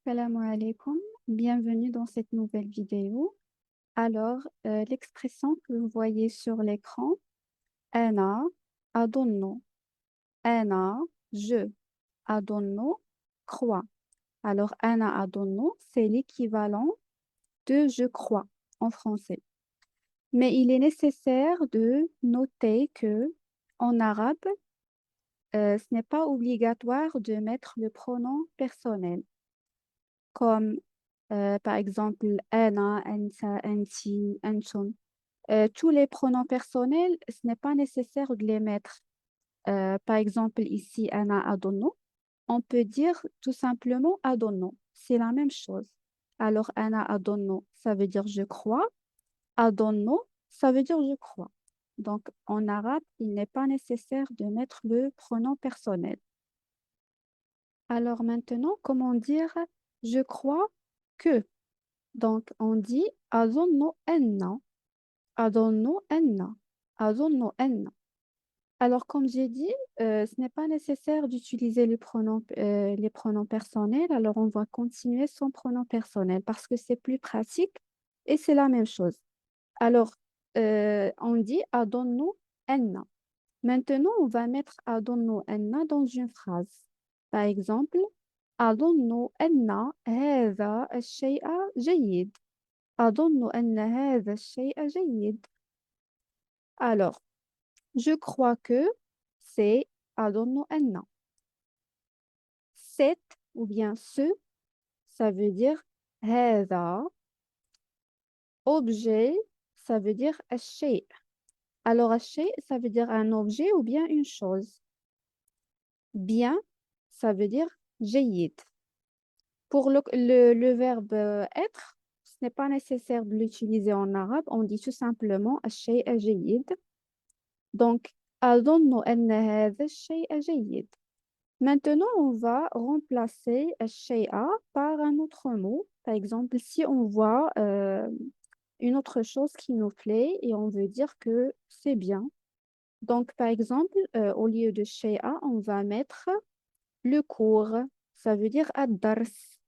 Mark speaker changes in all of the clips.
Speaker 1: Salam alaikum, bienvenue dans cette nouvelle vidéo. L'expression que vous voyez sur l'écran, ana, adonno, ana, je, adonno, crois. Alors, ana adonno, c'est l'équivalent de je crois en français. Mais il est nécessaire de noter que en arabe, ce n'est pas obligatoire de mettre le pronom personnel, comme par exemple ana, anta, anti, antum. Tous les pronoms personnels, ce n'est pas nécessaire de les mettre. Par exemple, ici, ana adonno, on peut dire tout simplement adonno. C'est la même chose. Alors, ana adonno, ça veut dire je crois. Adonno, ça veut dire je crois. Donc, en arabe, il n'est pas nécessaire de mettre le pronom personnel. Alors maintenant, comment dire je crois que? Donc, on dit أظن أن أظن أن أظن أن. Alors, comme j'ai dit, ce n'est pas nécessaire d'utiliser les pronoms personnels. Alors, on va continuer sans pronom personnel parce que c'est plus pratique et c'est la même chose. Alors, on dit أظن أن. Maintenant, on va mettre أظن أن dans une phrase. Par exemple, أظن أن هذا الشيء جيد. أظن أن هذا الشيء جيد. Alors, je crois que c'est أظن أن. Cette ou bien ce, ça veut dire هذا. Objet, ça veut dire الشيء. Alors, الشيء, ça veut dire un objet ou bien une chose. Bien, ça veut dire جيد. Pour le verbe être, ce n'est pas nécessaire de l'utiliser en arabe. On dit tout simplement الشيء جيد. Donc, أظن أن هذا الشيء جيد. Maintenant, on va remplacer الشيء par un autre mot. Par exemple, si on voit une autre chose qui nous plaît et on veut dire que c'est bien. Donc, par exemple, au lieu de الشيء, on va mettre le cours. Ça veut dire الدرس.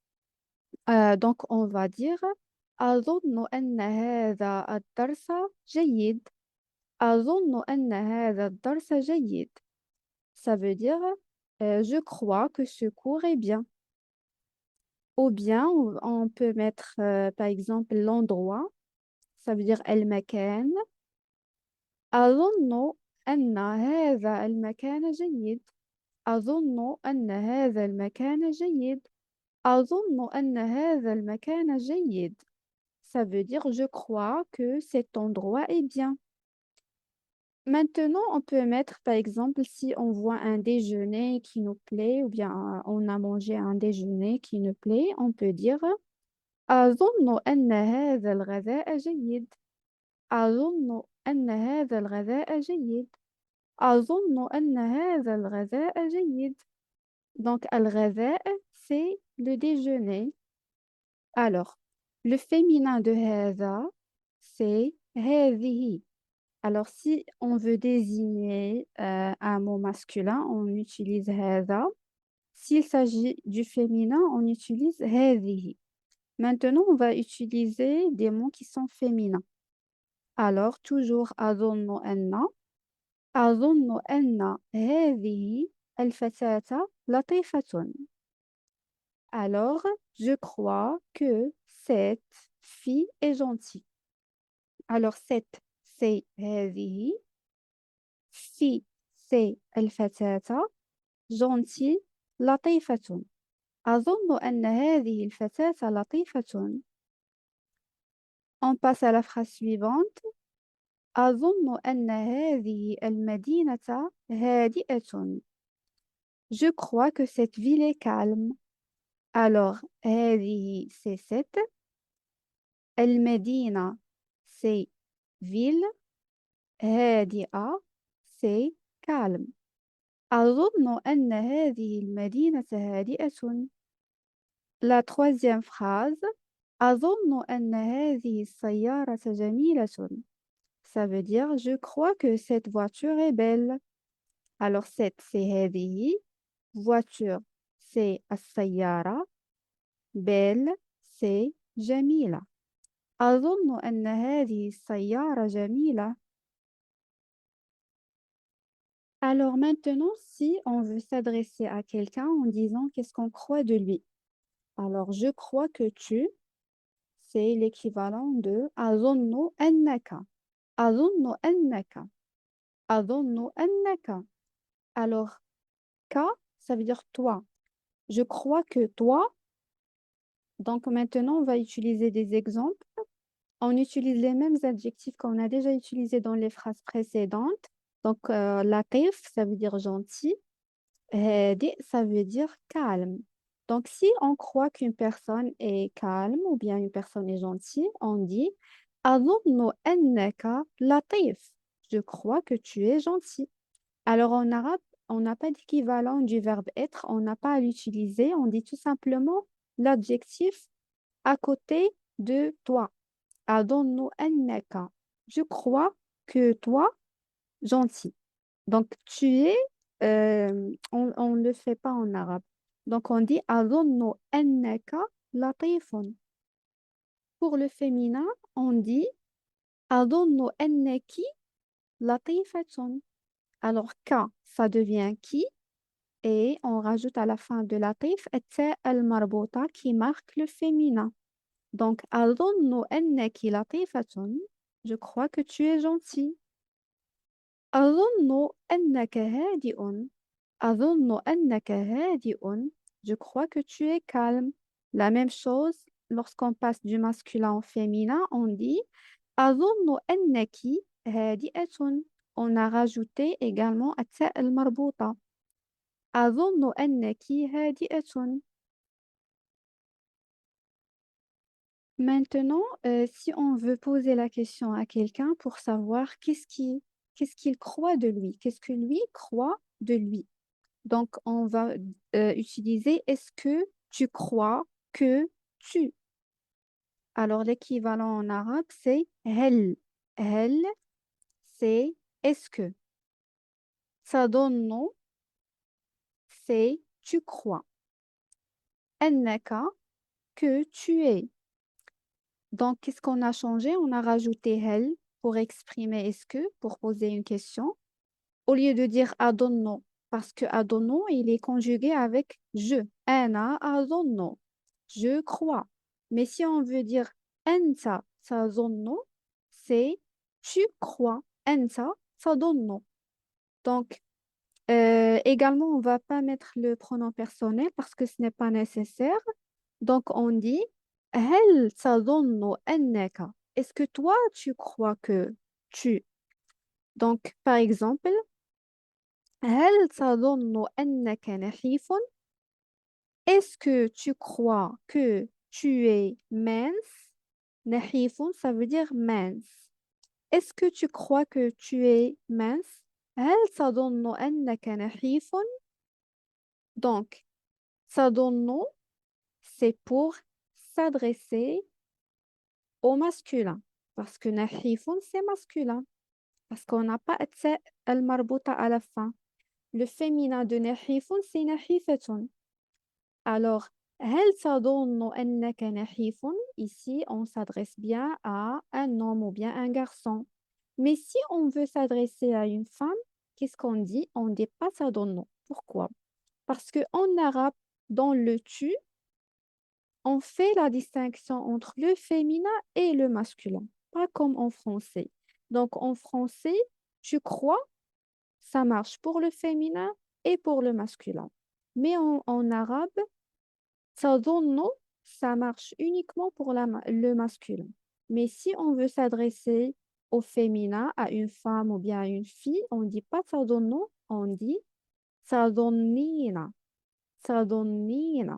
Speaker 1: Donc, on va dire أظن أن هذا الدرس جيد. أظن أن هذا الدرس جيد. Ça veut dire je crois que ce cours est bien. Ou bien on peut mettre par exemple l'endroit. Ça veut dire المكان. أظن أن هذا المكان جيد. أظن أن هذا المكان جيد. أظن أن هذا المكان جيد. Ça veut dire je crois que cet endroit est bien. Maintenant, on peut mettre, par exemple, si on voit un déjeuner qui nous plaît, ou bien on a mangé un déjeuner qui nous plaît, on peut dire أظن أن هذا الغذاء جيد. أظن أن هذا الغذاء جيد. أظن أن هذا الغذاء جيد. Donc, الغذاء, c'est le déjeuner. Alors, le féminin de هذا, c'est هذه. Alors, si on veut désigner un mot masculin, on utilise هذا. S'il s'agit du féminin, on utilise هذه. Maintenant, on va utiliser des mots qui sont féminins. Alors, toujours أظن أن هذه الفتاة لطيفة. Alors, je crois que cette fille est gentille. Alors, cette, c'est هذه. في c'est الفتاة جونتي لطيفة أظن أن هذه الفتاة لطيفة. On passe à la phrase suivante. أظن أن هذه المدينة هادئة. Je crois que cette ville est calme. Alors, هذه c'est cette. المدينة c'est ville. هادئة c'est calme. أظن أن هذه المدينة هادئة. La troisième phrase, أظن أن هذه السيارة جميلة. Ça veut dire, je crois que cette voiture est belle. Alors, cette, c'est هذه. Voiture, c'est السيارة. belle, c'est جميلة. أظن أن هذه السيارة جميلة. Alors maintenant, si on veut s'adresser à quelqu'un en disant qu'est-ce qu'on croit de lui. Alors, je crois que tu, c'est l'équivalent de أظن أنك. أظن أنك. أظن أنك. Alors, ka, ça veut dire toi. Je crois que toi. Donc maintenant, on va utiliser des exemples. On utilise les mêmes adjectifs qu'on a déjà utilisés dans les phrases précédentes. Donc, latif, ça veut dire gentil. هادئ, ça veut dire calme. Donc, si on croit qu'une personne est calme ou bien une personne est gentille, on dit أظن أنك لطيف. Je crois que tu es gentil. Alors, en arabe, on n'a pas d'équivalent du verbe être, on n'a pas à l'utiliser, on dit tout simplement l'adjectif à côté de toi. أظن أنك. Je crois que toi, gentil. Donc, tu es, on ne le fait pas en arabe. Donc, on dit أظن أنك لطيف. Pour le féminin, on dit أظن أنك لطيفة. Alors, ka, ça devient qui et on rajoute à la fin de latif التاء المربوطة qui marque le féminin. Donc, أظن أنك لطيفة. Je crois que tu es gentil. أظن أنك هادئ. أظن أنك هادئ. Je crois que tu es calme. La même chose, lorsqu'on passe du masculin au féminin, on dit أظن أنك هادئة. On a rajouté également التاء المربوطة. أظن أنك هادئة. Maintenant, si on veut poser la question à quelqu'un pour savoir qu'est-ce qu'il croit de lui, qu'est-ce que lui croit de lui. Donc, on va utiliser est-ce que tu crois que tu. Alors, l'équivalent en arabe, c'est hel. Hel, c'est est-ce que. تظن, c'est tu crois. أنك, que tu es. Donc, qu'est-ce qu'on a changé? On a rajouté hel pour exprimer est-ce que, pour poser une question. Au lieu de dire adonno, parce que adonno, il est conjugué avec je. Ana adonno, je crois. Mais si on veut dire enta tazonno, c'est tu crois. Enta tazonno. Donc, également, on ne va pas mettre le pronom personnel parce que ce n'est pas nécessaire. Donc, on dit هل تظن أنك. Est-ce que toi, tu crois que tu. Donc, par exemple, هل تظن أنك نحيف. Est-ce que tu crois que tu es mince? نحيف, ça veut dire mince. Est-ce que tu crois que tu es mince? هل تظن أنك نحيف. Donc, تظن, c'est pour s'adresser au masculin. Parce que نحيف, c'est masculin. Parce qu'on n'a pas التاء المربوطة à la fin. Le féminin de نحيف, c'est نحيفة. Alors, هل تظن أنك نحيف? Ici, on s'adresse bien à un homme ou bien un garçon. Mais si on veut s'adresser à une femme, qu'est-ce qu'on dit? On ne dit pas تظن. Pourquoi? Parce qu'en arabe, dans le tu, on fait la distinction entre le féminin et le masculin, pas comme en français. Donc, en français, tu crois, ça marche pour le féminin et pour le masculin. Mais en arabe, تظن, ça marche uniquement pour le masculin. Mais si on veut s'adresser au féminin, à une femme ou bien à une fille, on ne dit pas تظن, on dit تظنين. تظنين.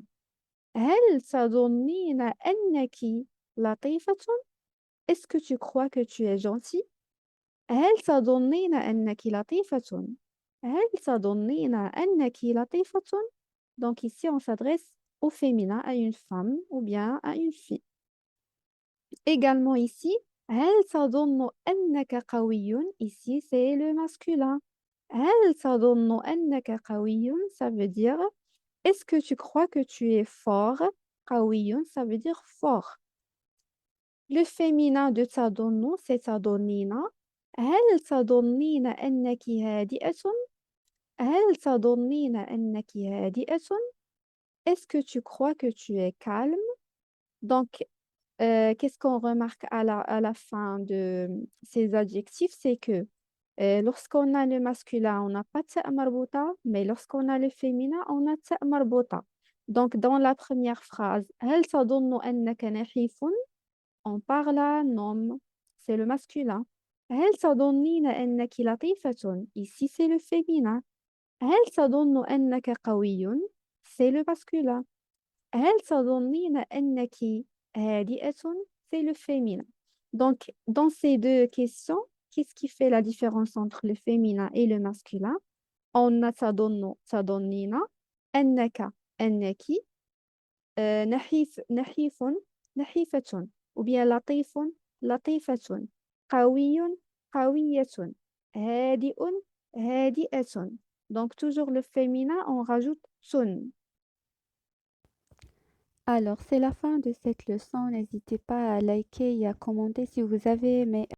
Speaker 1: هل تظنين أنك لطيفة؟ Est-ce que tu crois que tu es gentil? هل تظنين أنك لطيفة؟ هل تظنين أنك لطيفة؟ Donc ici, on s'adresse au féminin, à une femme ou bien à une fille. Également ici, هل تظن أنك قوي? Ici, c'est le masculin. هل تظن أنك قوي? Ça veut dire, est-ce que tu crois que tu es fort? قوي, ça veut dire fort. Le féminin de تظن, c'est تظنين. هل تظنين أنك هادئة؟ هل تظنين أنك هادئة؟ Est-ce que tu crois que tu es calme? Donc, qu'est-ce qu'on remarque à la fin de ces adjectifs? C'est que lorsqu'on a le masculin, on n'a pas de ta marbuta, mais lorsqu'on a le féminin, on a ta marbuta. Donc, dans la première phrase, هل تظن أنك نحيف? On parle à un homme, c'est le masculin. هل تظنين أنك لطيفة? Ici, c'est le féminin. هل تظن أنك قوي? C'est le masculin. هل تظنين أنك هادئة? C'est le féminin. Donc, dans ces deux questions, qu'est-ce qui fait la différence entre le féminin et le masculin? On a تظن, تظنين, أنك, أنك, نحيف, نحيفة, ou bien لطيف, لطيفة, قوي, قوية, هادئ, هادئة. Donc, toujours le féminin, on rajoute son. Alors, c'est la fin de cette leçon. N'hésitez pas à liker et à commenter si vous avez aimé.